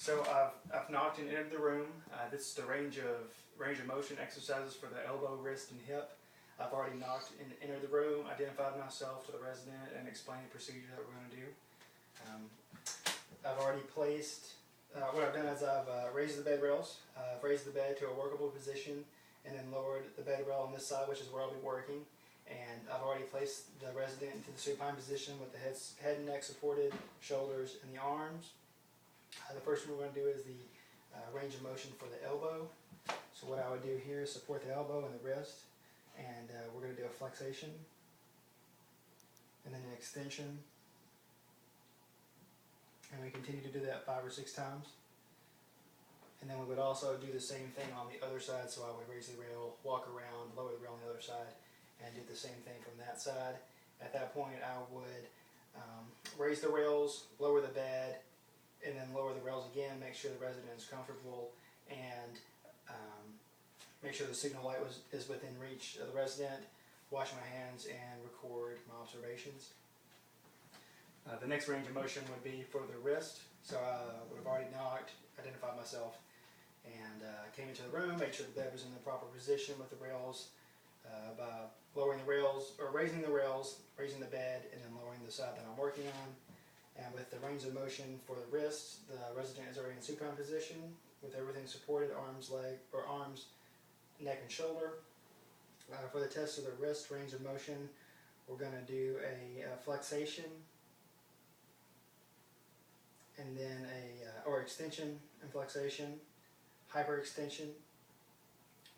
So I've knocked and entered the room. This is the range of motion exercises for the elbow, wrist, and hip. I've already knocked and entered the room, identified myself to the resident, and explained the procedure that we're going to do. I've already placed, what I've done is I've raised the bed rails, I've raised the bed to a workable position, and then lowered the bed rail on this side, which is where I'll be working. And I've already placed the resident into the supine position with the head and neck supported, shoulders, and the arms. The first thing we're going to do is the range of motion for the elbow. So what I would do here is support the elbow and the wrist, and we're going to do a flexation, and then an extension, and we continue to do that 5 or 6 times. And then we would also do the same thing on the other side, so I would raise the rail, walk around, lower the rail on the other side, and do the same thing from that side. At that point I would raise the rails, lower the bed, and then lower the rails again, make sure the resident is comfortable, and make sure the signal light is within reach of the resident, wash my hands, and record my observations. The next range of motion would be for the wrist. So I would have already knocked, identified myself, and came into the room, made sure the bed was in the proper position with the rails, by lowering the rails, or raising the rails, raising the bed, and then lowering the side that I'm working on. And with the range of motion for the wrist, the resident is already in supine position with everything supported, arms, neck, and shoulder. For the test of the wrist range of motion, we're going to do a flexation, and then or extension and flexation, hyperextension,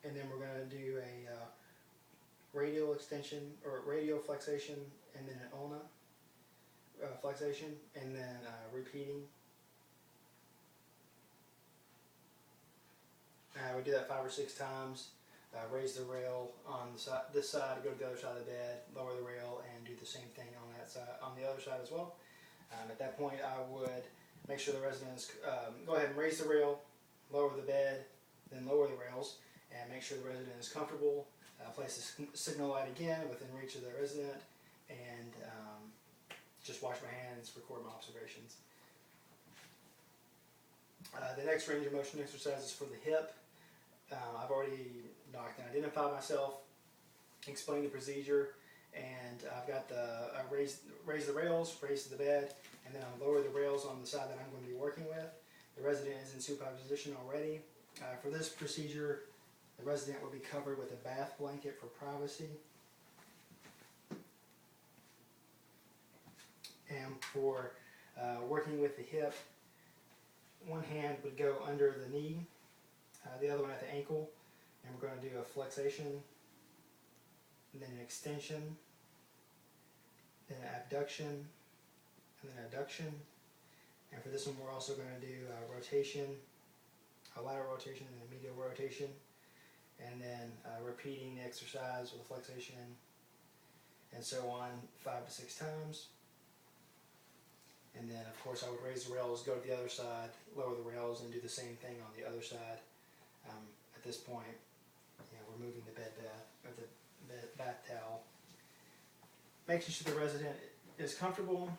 and then we're going to do a radial extension or radial flexation, and then an ulna flexation, and then repeating. We do that 5 or 6 times. Raise the rail on this side, go to the other side of the bed, lower the rail, and do the same thing on that side, on the other side as well. At that point, I would make sure the residents go ahead and raise the rail, lower the bed, then lower the rails, and make sure the resident is comfortable. Place the signal light again within reach of the resident, and just wash my hands, record my observations. The next range of motion exercise is for the hip. I've already knocked and identified myself, explained the procedure, and I've got I raise the rails, raise the bed, and then I'll lower the rails on the side that I'm going to be working with. The resident is in supine position already. For this procedure, the resident will be covered with a bath blanket for privacy. And for working with the hip, one hand would go under the knee, the other one at the ankle, and we're going to do a flexation, and then an extension, then an abduction, and then adduction. And for this one we're also going to do a rotation, a lateral rotation, and a medial rotation, and then repeating the exercise with a flexation, and so on 5 to 6 times. And then of course I would raise the rails, go to the other side, lower the rails, and do the same thing on the other side. At this point, we're moving the bed bath, or the bath towel. Making sure the resident is comfortable,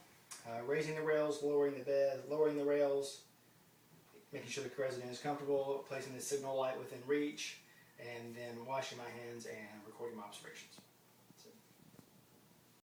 raising the rails, lowering the bed, lowering the rails, making sure the resident is comfortable, placing the signal light within reach, and then washing my hands and recording my observations.